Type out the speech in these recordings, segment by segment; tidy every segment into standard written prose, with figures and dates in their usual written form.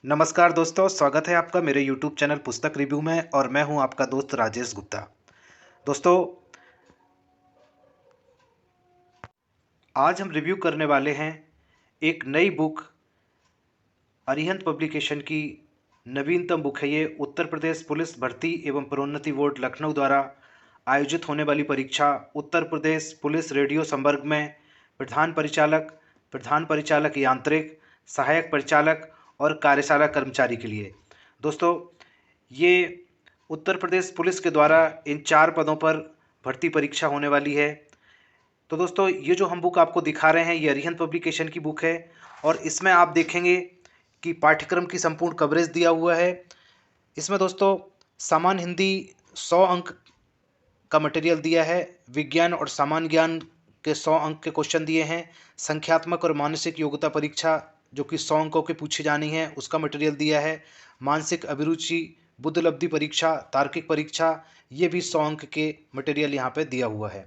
नमस्कार दोस्तों, स्वागत है आपका मेरे यूट्यूब चैनल पुस्तक रिव्यू में और मैं हूं आपका दोस्त राजेश गुप्ता। दोस्तों, आज हम रिव्यू करने वाले हैं एक नई बुक, अरिहंत पब्लिकेशन की नवीनतम बुक है। ये उत्तर प्रदेश पुलिस भर्ती एवं प्रोन्नति बोर्ड लखनऊ द्वारा आयोजित होने वाली परीक्षा उत्तर प्रदेश पुलिस रेडियो संवर्ग में प्रधान परिचालक यांत्रिक, सहायक परिचालक और कार्यशाला कर्मचारी के लिए। दोस्तों, ये उत्तर प्रदेश पुलिस के द्वारा इन 4 पदों पर भर्ती परीक्षा होने वाली है। तो दोस्तों, ये जो हम बुक आपको दिखा रहे हैं ये अरिहंत पब्लिकेशन की बुक है और इसमें आप देखेंगे कि पाठ्यक्रम की संपूर्ण कवरेज दिया हुआ है। इसमें दोस्तों सामान्य हिंदी 100 अंक का मटेरियल दिया है, विज्ञान और सामान्य ज्ञान के 100 अंक के क्वेश्चन दिए हैं, संख्यात्मक और मानसिक योग्यता परीक्षा जो कि 100 अंकों की पूछी जानी है उसका मटेरियल दिया है, मानसिक अभिरुचि, बुद्धिलब्धि परीक्षा, तार्किक परीक्षा, ये भी 100 अंक के मटेरियल यहाँ पे दिया हुआ है।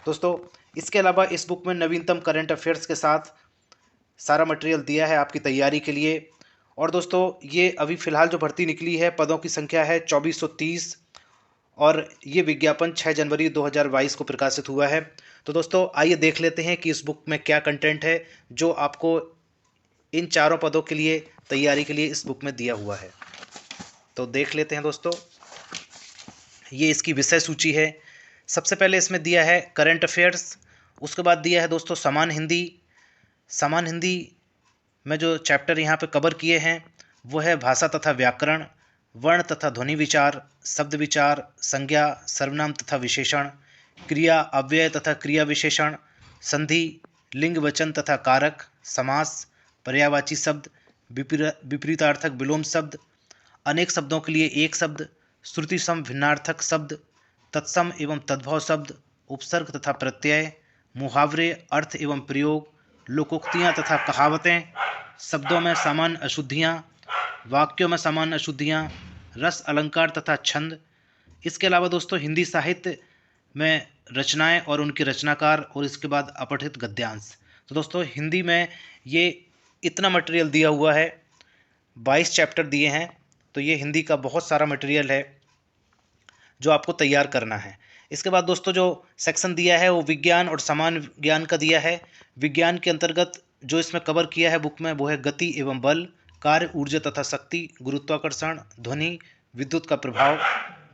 दोस्तों, इसके अलावा इस बुक में नवीनतम करंट अफेयर्स के साथ सारा मटेरियल दिया है आपकी तैयारी के लिए। और दोस्तों, ये अभी फ़िलहाल जो भर्ती निकली है, पदों की संख्या है 2430 और ये विज्ञापन 6 जनवरी 2022 को प्रकाशित हुआ है। तो दोस्तों, आइए देख लेते हैं कि इस बुक में क्या कंटेंट है जो आपको इन चारों पदों के लिए तैयारी के लिए इस बुक में दिया हुआ है। तो देख लेते हैं दोस्तों, ये इसकी विषय सूची है। सबसे पहले इसमें दिया है करंट अफेयर्स, उसके बाद दिया है दोस्तों सामान्य हिंदी। सामान्य हिंदी में जो चैप्टर यहाँ पे कवर किए हैं वो है भाषा तथा व्याकरण, वर्ण तथा ध्वनि विचार, शब्द विचार, संज्ञा, सर्वनाम तथा विशेषण, क्रिया अव्यय तथा क्रिया विशेषण, संधि, लिंग वचन तथा कारक, समास, पर्यायवाची शब्द, विपरीतार्थक विलोम शब्द, अनेक शब्दों के लिए एक शब्द, श्रुति सम भिन्नार्थक शब्द, तत्सम एवं तद्भव शब्द, उपसर्ग तथा प्रत्यय, मुहावरे, अर्थ एवं प्रयोग, लोकोक्तियाँ तथा कहावतें, शब्दों में सामान्य अशुद्धियाँ, वाक्यों में सामान्य अशुद्धियाँ, रस अलंकार तथा छंद। इसके अलावा दोस्तों हिंदी साहित्य में रचनाएं और उनके रचनाकार और इसके बाद अपठित गद्यांश। तो दोस्तों, हिंदी में ये इतना मटेरियल दिया हुआ है, 22 चैप्टर दिए हैं। तो ये हिंदी का बहुत सारा मटेरियल है जो आपको तैयार करना है। इसके बाद दोस्तों जो सेक्शन दिया है वो विज्ञान और सामान्य ज्ञान का दिया है। विज्ञान के अंतर्गत जो इसमें कवर किया है बुक में वो है गति एवं बल, कार्य, ऊर्जा तथा शक्ति, गुरुत्वाकर्षण, ध्वनि, विद्युत का प्रभाव,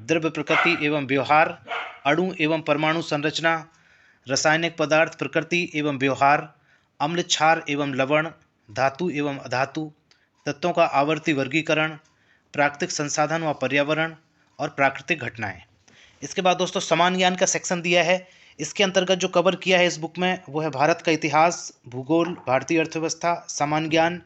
द्रव्य प्रकृति एवं व्यवहार, अणु एवं परमाणु संरचना, रासायनिक पदार्थ प्रकृति एवं व्यवहार, अम्ल क्षार एवं लवण, धातु एवं अधातु, तत्वों का आवर्ती वर्गीकरण, प्राकृतिक संसाधन व पर्यावरण और प्राकृतिक घटनाएं। इसके बाद दोस्तों सामान्य ज्ञान का सेक्शन दिया है। इसके अंतर्गत जो कवर किया है इस बुक में वो है भारत का इतिहास, भूगोल, भारतीय अर्थव्यवस्था, सामान्य ज्ञान।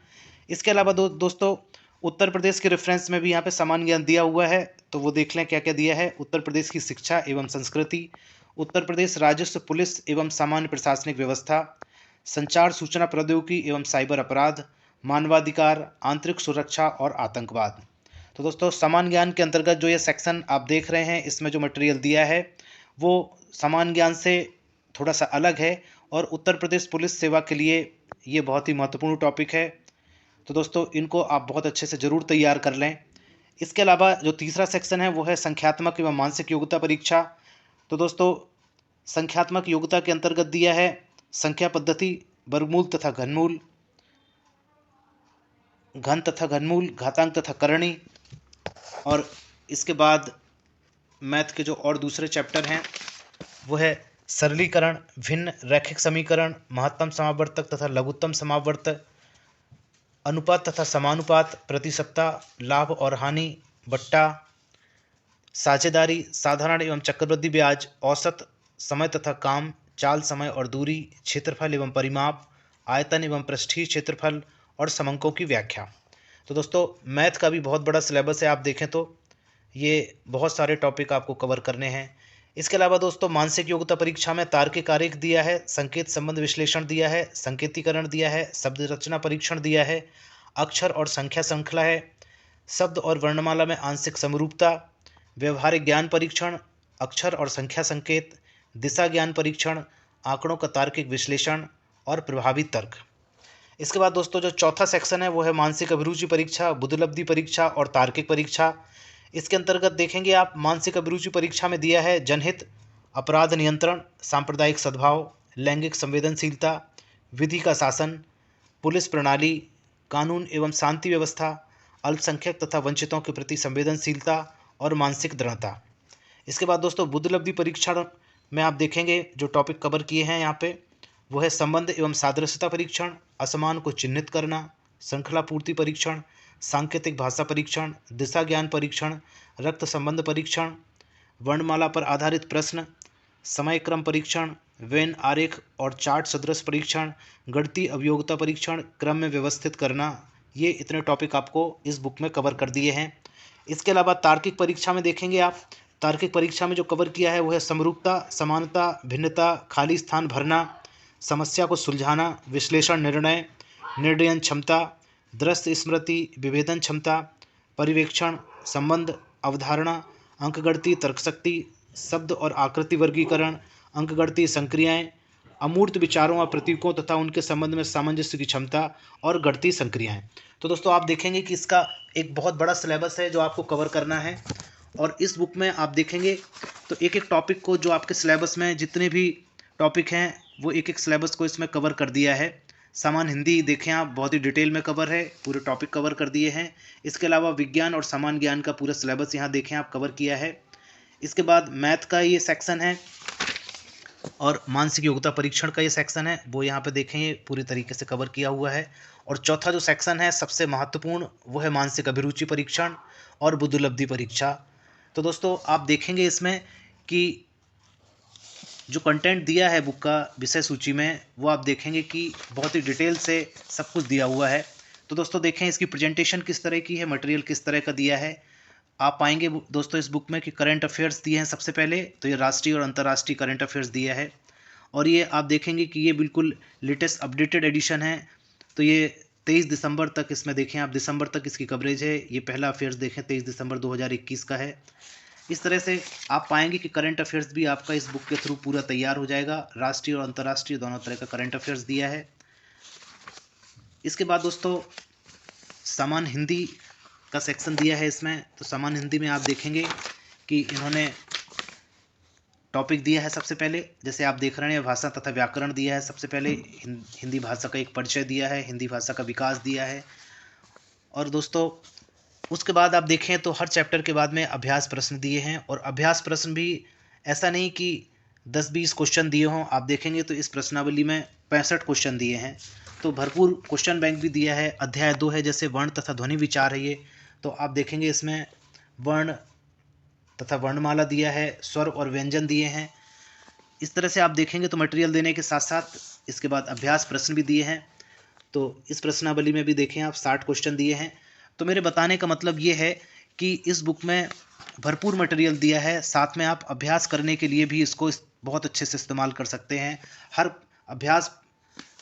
इसके अलावा दोस्तों उत्तर प्रदेश के रेफरेंस में भी यहाँ पे सामान्य ज्ञान दिया हुआ है, तो वो देख लें क्या क्या दिया है। उत्तर प्रदेश की शिक्षा एवं संस्कृति, उत्तर प्रदेश राजस्व, पुलिस एवं सामान्य प्रशासनिक व्यवस्था, संचार सूचना प्रौद्योगिकी एवं साइबर अपराध, मानवाधिकार, आंतरिक सुरक्षा और आतंकवाद। तो दोस्तों सामान्य ज्ञान के अंतर्गत जो ये सेक्शन आप देख रहे हैं इसमें जो मटेरियल दिया है वो सामान्य ज्ञान से थोड़ा सा अलग है और उत्तर प्रदेश पुलिस सेवा के लिए ये बहुत ही महत्वपूर्ण टॉपिक है। तो दोस्तों इनको आप बहुत अच्छे से ज़रूर तैयार कर लें। इसके अलावा जो तीसरा सेक्शन है वो है संख्यात्मक एवं मानसिक योग्यता परीक्षा। तो दोस्तों संख्यात्मक योग्यता के अंतर्गत दिया है संख्या पद्धति, वर्गमूल तथा घनमूल, घन तथा घनमूल, घातांक तथा करणी। और इसके बाद मैथ के जो और दूसरे चैप्टर हैं वो है सरलीकरण, भिन्न, रैखिक समीकरण, महत्तम समावर्तक तथा लघुत्तम समावर्तक, अनुपात तथा समानुपात, प्रति सप्ताह, लाभ और हानि, बट्टा, साझेदारी, साधारण एवं चक्रवृद्धि ब्याज, औसत, समय तथा काम, चाल, समय और दूरी, क्षेत्रफल एवं परिमाप, आयतन एवं पृष्ठीय क्षेत्रफल और समंकों की व्याख्या। तो दोस्तों मैथ का भी बहुत बड़ा सिलेबस है, आप देखें तो ये बहुत सारे टॉपिक आपको कवर करने हैं। इसके अलावा दोस्तों मानसिक योग्यता परीक्षा में तार्किक आरेख दिया है, संकेत संबंध विश्लेषण दिया है, संकेतीकरण दिया है, शब्द रचना परीक्षण दिया है, अक्षर और संख्या श्रृंखला है, शब्द और वर्णमाला में आंशिक समरूपता, व्यवहारिक ज्ञान परीक्षण, अक्षर और संख्या संकेत, दिशा ज्ञान परीक्षण, आंकड़ों का तार्किक विश्लेषण और प्रभावी तर्क। इसके बाद दोस्तों जो चौथा सेक्शन है वो है मानसिक अभिरुचि परीक्षा, बुद्धिलब्धि परीक्षा और तार्किक परीक्षा। इसके अंतर्गत देखेंगे आप मानसिक अभिरुचि परीक्षा में दिया है जनहित, अपराध नियंत्रण, सांप्रदायिक सद्भाव, लैंगिक संवेदनशीलता, विधि का शासन, पुलिस प्रणाली, कानून एवं शांति व्यवस्था, अल्पसंख्यक तथा वंचितों के प्रति संवेदनशीलता और मानसिक दृढ़ता। इसके बाद दोस्तों बुद्धिलब्धि परीक्षण में आप देखेंगे जो टॉपिक कवर किए हैं यहाँ पे वो है संबंध एवं सादृश्यता परीक्षण, असमान को चिन्हित करना, श्रृंखला पूर्ति परीक्षण, सांकेतिक भाषा परीक्षण, दिशा ज्ञान परीक्षण, रक्त संबंध परीक्षण, वर्णमाला पर आधारित प्रश्न, समय क्रम परीक्षण, वेन आरेख और चार्ट सदृश परीक्षण, गणितीय अभियोगिता परीक्षण, क्रम में व्यवस्थित करना। ये इतने टॉपिक आपको इस बुक में कवर कर दिए हैं। इसके अलावा तार्किक परीक्षा में देखेंगे आप, तार्किक परीक्षा में जो कवर किया है वो है समरूपता, समानता, भिन्नता, खाली स्थान भरना, समस्या को सुलझाना, विश्लेषण निर्णय, निर्णयन क्षमता, दृश्य स्मृति, विभेदन क्षमता, परिवेक्षण, संबंध, अवधारणा, अंकगणितीय तर्कशक्ति, शब्द और आकृति वर्गीकरण, अंकगणितीय संक्रियाएं, अमूर्त विचारों और प्रतीकों तथा उनके संबंध में सामंजस्य की क्षमता और गणितीय संक्रियाएं। तो दोस्तों आप देखेंगे कि इसका एक बहुत बड़ा सिलेबस है जो आपको कवर करना है और इस बुक में आप देखेंगे तो एक एक टॉपिक को जो आपके सिलेबस में जितने भी टॉपिक हैं वो एक एक सिलेबस को इसमें कवर कर दिया है। सामान्य हिंदी देखें आप बहुत ही डिटेल में कवर है, पूरे टॉपिक कवर कर दिए हैं। इसके अलावा विज्ञान और सामान्य ज्ञान का पूरा सिलेबस यहाँ देखें आप कवर किया है। इसके बाद मैथ का ये सेक्शन है और मानसिक योग्यता परीक्षण का ये सेक्शन है वो यहाँ पे देखें ये पूरी तरीके से कवर किया हुआ है। और चौथा जो सेक्शन है सबसे महत्वपूर्ण वो है मानसिक अभिरुचि परीक्षण और बुद्धिलब्धि परीक्षा। तो दोस्तों आप देखेंगे इसमें कि जो कंटेंट दिया है बुक का विषय सूची में वो आप देखेंगे कि बहुत ही डिटेल से सब कुछ दिया हुआ है। तो दोस्तों देखें इसकी प्रेजेंटेशन किस तरह की है, मटेरियल किस तरह का दिया है। आप पाएंगे दोस्तों इस बुक में कि करंट अफेयर्स दिए हैं सबसे पहले, तो ये राष्ट्रीय और अंतर्राष्ट्रीय करंट अफेयर्स दिया है। और ये आप देखेंगे कि ये बिल्कुल लेटेस्ट अपडेटेड एडिशन है। तो ये 23 दिसंबर तक इसमें देखें आप, दिसंबर तक इसकी कवरेज है। ये पहला अफेयर्स देखें 23 दिसंबर 2021 का है। इस तरह से आप पाएंगे कि करंट अफेयर्स भी आपका इस बुक के थ्रू पूरा तैयार हो जाएगा। राष्ट्रीय और अंतर्राष्ट्रीय दोनों तरह का करंट अफेयर्स दिया है। इसके बाद दोस्तों सामान्य हिंदी का सेक्शन दिया है इसमें। तो सामान्य हिंदी में आप देखेंगे कि इन्होंने टॉपिक दिया है सबसे पहले, जैसे आप देख रहे हैं भाषा तथा व्याकरण दिया है सबसे पहले, हिंदी भाषा का एक परिचय दिया है, हिंदी भाषा का विकास दिया है। और दोस्तों उसके बाद आप देखें तो हर चैप्टर के बाद में अभ्यास प्रश्न दिए हैं और अभ्यास प्रश्न भी ऐसा नहीं कि 10-20 क्वेश्चन दिए हों। आप देखेंगे तो इस प्रश्नावली में 65 क्वेश्चन दिए हैं। तो भरपूर क्वेश्चन बैंक भी दिया है। अध्याय 2 है जैसे वर्ण तथा ध्वनि विचार है ये, तो आप देखेंगे इसमें वर्ण तथा वर्णमाला दिया है, स्वर और व्यंजन दिए हैं। इस तरह से आप देखेंगे तो मटेरियल देने के साथ साथ इसके बाद अभ्यास प्रश्न भी दिए हैं। तो इस प्रश्नावली में भी देखें आप 60 क्वेश्चन दिए हैं। तो मेरे बताने का मतलब ये है कि इस बुक में भरपूर मटेरियल दिया है, साथ में आप अभ्यास करने के लिए भी इसको बहुत अच्छे से इस्तेमाल कर सकते हैं। हर अभ्यास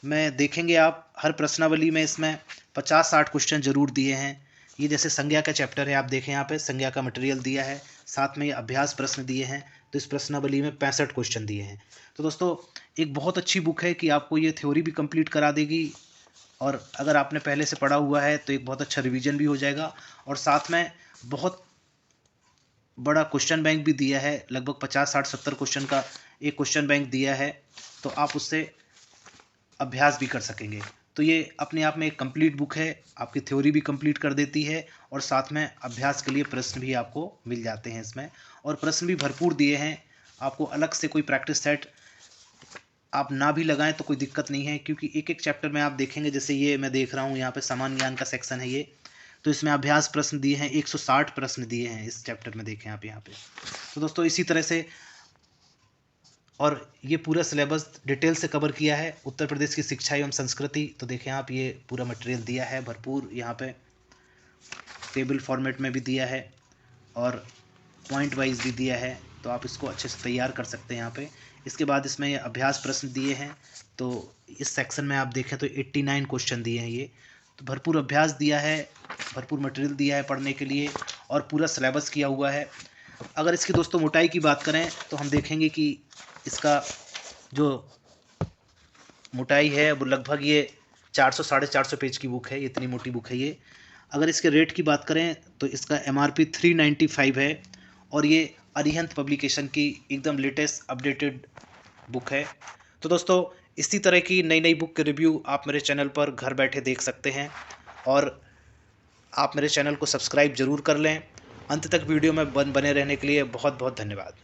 में देखेंगे आप हर प्रश्नावली में इसमें 50-60 क्वेश्चन जरूर दिए हैं। ये जैसे संज्ञा का चैप्टर है, आप देखें यहाँ पे संज्ञा का मटेरियल दिया है, साथ में ये अभ्यास प्रश्न दिए हैं। तो इस प्रश्नावली में 65 क्वेश्चन दिए हैं। तो दोस्तों एक बहुत अच्छी बुक है कि आपको ये थ्योरी भी कंप्लीट करा देगी और अगर आपने पहले से पढ़ा हुआ है तो एक बहुत अच्छा रिवीजन भी हो जाएगा। और साथ में बहुत बड़ा क्वेश्चन बैंक भी दिया है, लगभग 50-60-70 क्वेश्चन का एक क्वेश्चन बैंक दिया है, तो आप उससे अभ्यास भी कर सकेंगे। तो ये अपने आप में एक कंप्लीट बुक है, आपकी थ्योरी भी कंप्लीट कर देती है और साथ में अभ्यास के लिए प्रश्न भी आपको मिल जाते हैं इसमें। और प्रश्न भी भरपूर दिए हैं, आपको अलग से कोई प्रैक्टिस सेट आप ना भी लगाएं तो कोई दिक्कत नहीं है, क्योंकि एक एक चैप्टर में आप देखेंगे, जैसे ये मैं देख रहा हूँ यहाँ पे सामान्य ज्ञान का सेक्शन है ये, तो इसमें अभ्यास प्रश्न दिए हैं, 160 प्रश्न दिए हैं इस चैप्टर में, देखें आप यहाँ पे। तो दोस्तों इसी तरह से और ये पूरा सिलेबस डिटेल से कवर किया है उत्तर प्रदेश की शिक्षा एवं संस्कृति। तो देखें आप ये पूरा मटेरियल दिया है भरपूर, यहाँ पे टेबल फॉर्मेट में भी दिया है और पॉइंट वाइज भी दिया है, तो आप इसको अच्छे से तैयार कर सकते हैं यहाँ पे। इसके बाद इसमें ये अभ्यास प्रश्न दिए हैं, तो इस सेक्शन में आप देखें तो 89 क्वेश्चन दिए हैं ये। तो भरपूर अभ्यास दिया है, भरपूर मटेरियल दिया है पढ़ने के लिए और पूरा सिलेबस किया हुआ है। अगर इसकी दोस्तों मोटाई की बात करें तो हम देखेंगे कि इसका जो मोटाई है वो लगभग ये 400 साढ़े 400 पेज की बुक है, इतनी मोटी बुक है ये। अगर इसके रेट की बात करें तो इसका MRP 395 है और ये अरिहंत पब्लिकेशन की एकदम लेटेस्ट अपडेटेड बुक है। तो दोस्तों इसी तरह की नई नई बुक के रिव्यू आप मेरे चैनल पर घर बैठे देख सकते हैं और आप मेरे चैनल को सब्सक्राइब ज़रूर कर लें। अंत तक वीडियो में बने रहने के लिए बहुत बहुत धन्यवाद।